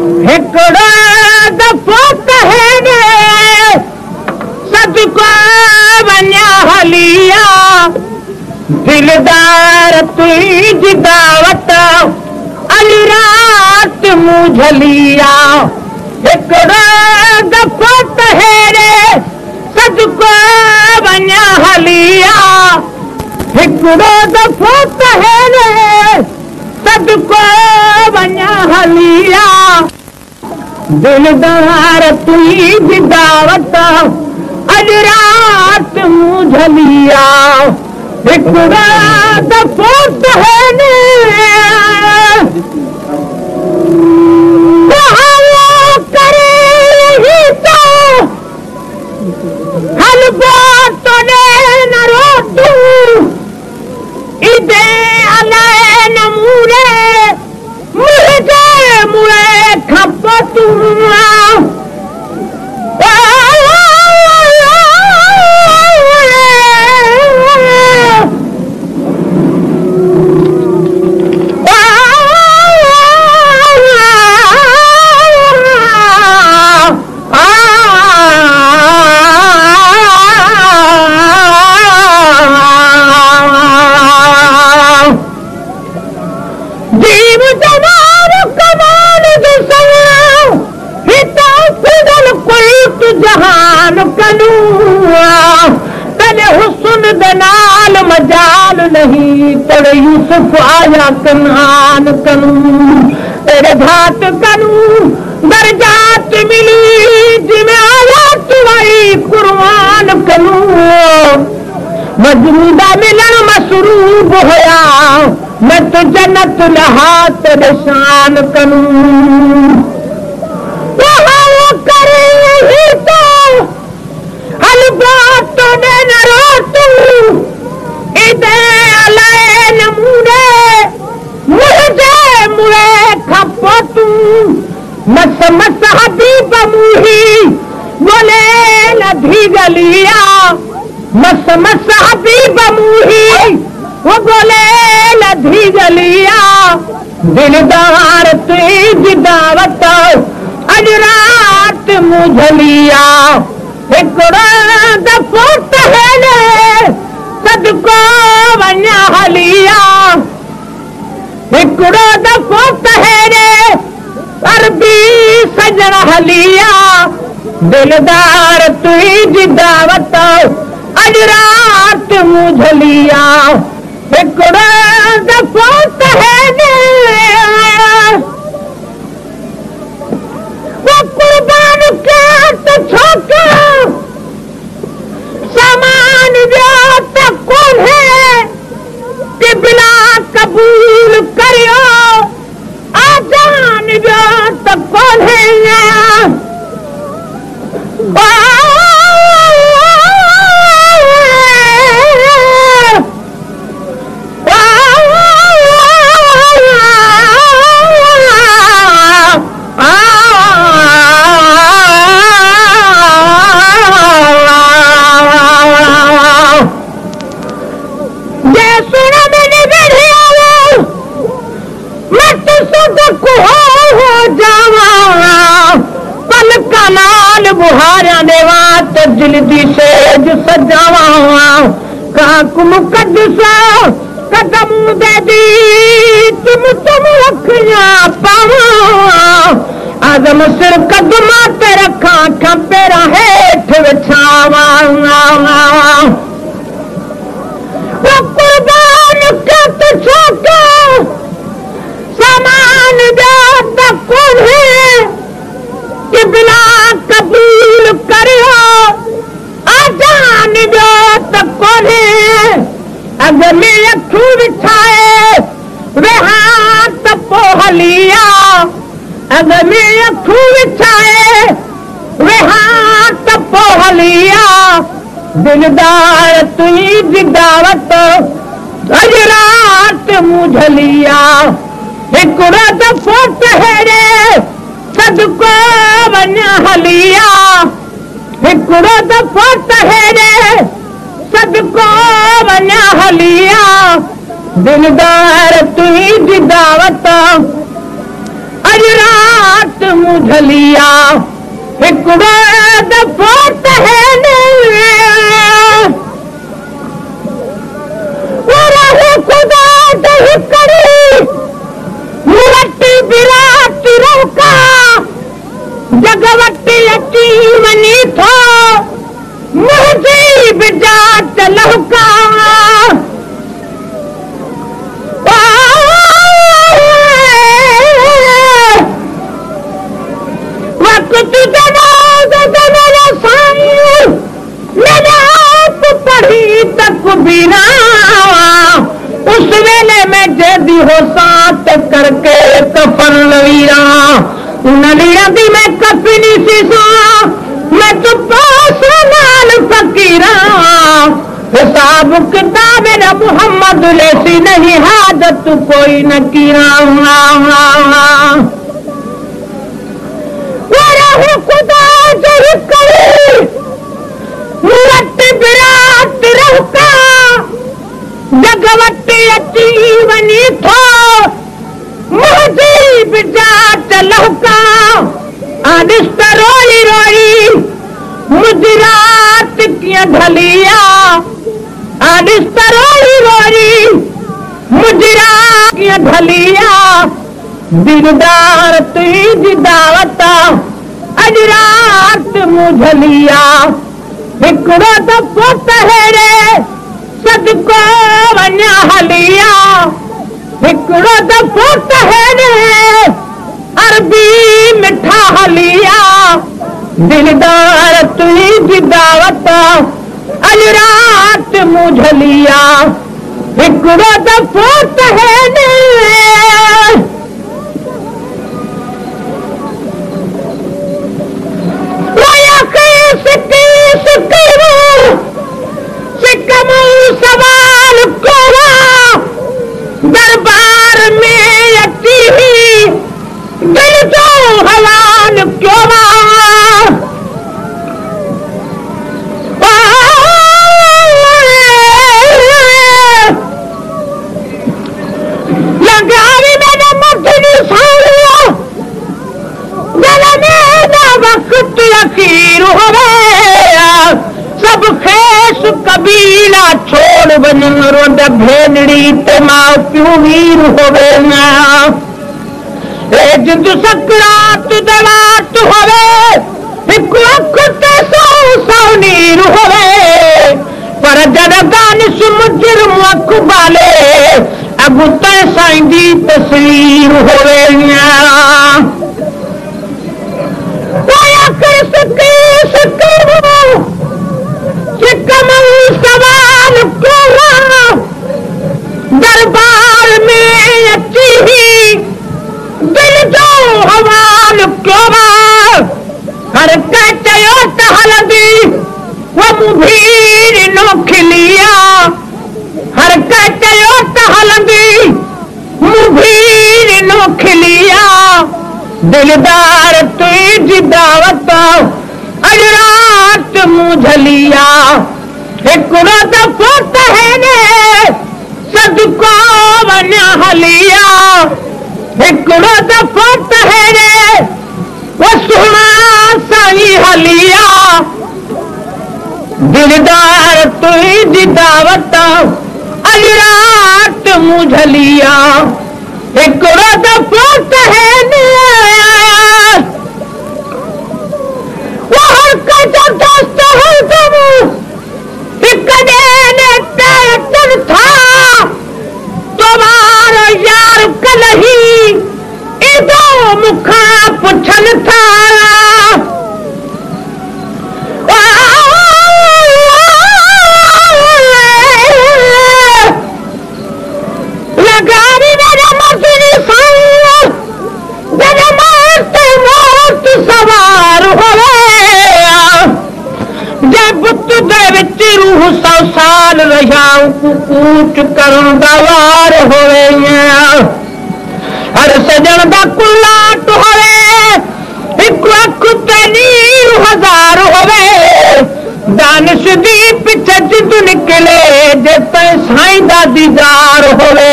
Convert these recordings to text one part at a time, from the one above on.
हिकिड़ो दफ़ो तहरे सदको वञा हलिया दिलदार तुंहिंजी दावत अॼु रात मूं झलिया हिकिड़ो दफ़ो तहरे सदको वञा हलिया हिकिड़ो दफ़ो तहरे सदको वञा हलिया दिलदार तुंहिंजी दावत अॼु रात मूं झलिया हिकिड़ो दफ़ो तहरे मजाल नहीं तेरे यूसुफ आया कन्हान करूं तेरे घाट करूं दर्जात मिली जिमें आया तुवाई कुर्बान करूं मजरूदा मिलन मसरूब होया मैं तो जन्नत लहा तेरे शान करूं करे ही तो हलबात तो न रोतू इदे अलाए नमूने मुझे मुए खपतू मस मस हबीब मुही बोले लधी गलिया मस मस हबीब मुही वो बोले लधी गलिया दिलदार तुझी दावत अज रात मुझलिया हिकिड़ो दफ़ो तहरे सदको वञा हलिया हिकिड़ो दफ़ो तहरे अरबी सजण हलिया दिलदार तुंहिंजी दावत अॼु रात मूं झलिया हिकिड़ो दफ़ो तहरे वो कुर्बान कया त छोकिरो सामान वियो त कोन्हे क़िबला कबूल करियो आजान वियो त कोन्हे बुहारिया देवा तो जल्दी सेज सजावा काकुम कदसा कदम दे दी तुम रखिया पावा आजम सिर कदमा ते रखा खपेरा हेठ विछावा वो कुर्बान कत छोका सामान दे त कोन्हे क़िबला कबूल करियो आजान वियो त कोन्हे अॻ में अखियूं विछाए वेहा त पोइ हलिया अॻ में अखियूं विछाए वेहा त पोइ हलिया दिलदार तुंहिंजी दावत अॼु रात मूं झलिया हिकिड़ो दफ़ो तहरे सदको वञा हलिया हिकिड़ो दफ़ो तहरे सदको वञा हलिया दिलदार तुंहिंजी दावत अॼु रात मुझलिया हिकिड़ो दफ़ो तहने खुदा दही करी मूर्ति विराट रोका जगवती अची वञी थो मुंहिंजी बिजात लहुका वक़्त पढ़ी तकबीरा उस वेले में जदी हो साथ करके कफन लवीरा नलिया दी मैं कफनी सीसा मैं तो पासनाल फकीरा हिसाब किताब न मोहम्मद लेसी नहीं हाजत कोई न कीरा खुदा जही करे मूर्ति विराट रहका जगवती अची वञी थो मुंहिंजी बिजात लहुका आदिस त रोई रोई मुंहिंजी रात कीअं ढलिया आदिस त रोई रोई मुंहिंजी रात कीअं ढलिया दिलदार तुंहिंजी दावत अॼु रात मुझलिया हिकिड़ो दफ़ो तहरे सदको वञा हलिया हिकिड़ो दफ़ो तहरे अरबी मिठा हलिया दिलदार तुंहिंजी दावत अॼु रात मुझलिया हिकिड़ो दफ़ो तहरे सवाल कोरा दरबार में अची दिल जो हवाल क्यों लगावी मैंने मथनी सालिया दिल में वक्त यकीर हो सब खेस कबीला छोड़ वञनि रोड भेनड़ी ते माउ पियो वीर होवे जिंद सकरात दवात होवे हिकु अख ते सौ नीर होवे पर जॾहिं दानिश मुजरिम अख बाले अॻु ते साईं जी तस्वीर होवे सवाल कोरा दरबार में अची दिल जो हवाल कोरा हर के चयो त हलंदी वो मुभीर नो खिलिया हर के चयो त हलंदी मुभीर नो खिलिया दिलदार तुंहिंजी दावत अॼु रात मुझलिया हिकिड़ो दफ़ो तहरे सदको वञा हलिया हिकिड़ो दफ़ो तहरे वो सुहिणा साईं हलिया दिलदार तुंहिंजी दावत अॼु रात मुझलिया हिकिड़ो दफ़ो तहरे वो हर कंहिंजो दोस्त हलंदो था तुम्हारो यार कल ही इदो मुखा पुछन था लगावी मेरा मजरी साईं जॾहिं मौत सवार होवे जे बुत दे विच रूह 100 साल रहिया कूच करण दा वार होवे हर सजण दा कुलाट होवे हिकु अख ते नीर 1000 होवे दानिश दी पिछ जिद निकले जे ते साईं दा दीदार होवे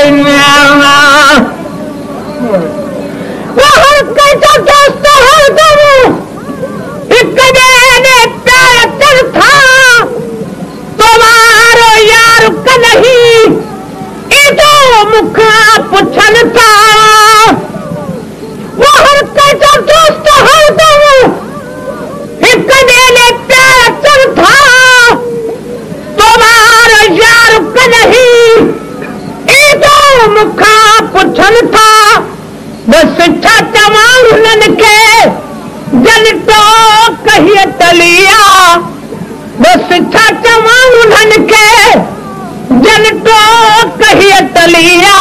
वो हर कंहिंजो दोस्त पुछनि था वो हर कंहिंजो दोस्त हरदम हिक ॾिए प्यार अचनि था तोमार यार कॾहिं एॾो मूंखां पुछनि था बसि छा चवां हुननि खे जन तो कहिए तलिया बसि छा चवां हुननि खे जन तो कहिए तलिया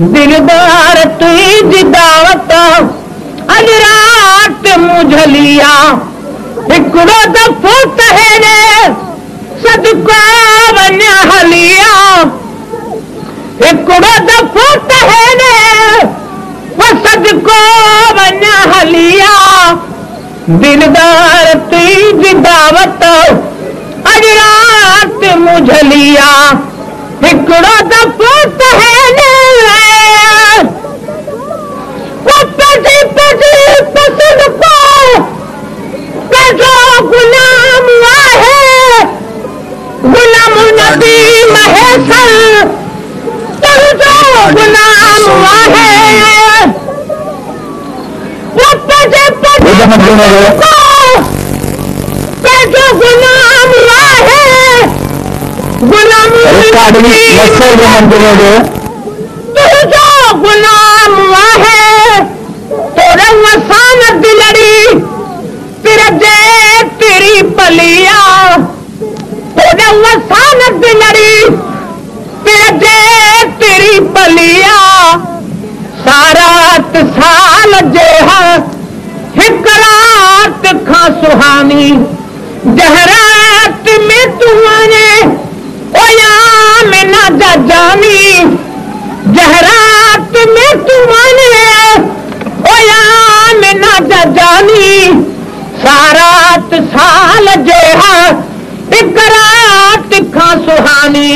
दिलदार तुंहिंजी दावत अॼु राति मूं झलिया हिकिड़ो दफ़ो त हेॾे सदको वञा हलिया हिकिड़ो दफ़ो त हेॾे सदको वञा हलिया दिलदार तुंहिंजी दावत अॼु राति मूं झलिया हिकिड़ो दफ़ो त हेॾे पसंदि को पंहिंजो गुलाम आहे गुलाम नबी महेसर तुंहिंजो गुलाम आहे पंहिंजो गुलाम आहे गुलाम तुंहिंजो गुलाम आहे तोरे वसान दिलड़ी तिरजे तेरी पलिया तोरे वसान दिलड़ी तिरजे तेरी पलिया सारात साल जेहा हिक रात खां सुहानी जहरात में तूं वञे ओया में न जानी जहरात में तूं वञे ओया में न जानी सारात साल जेहा हिक रात खां सुहानी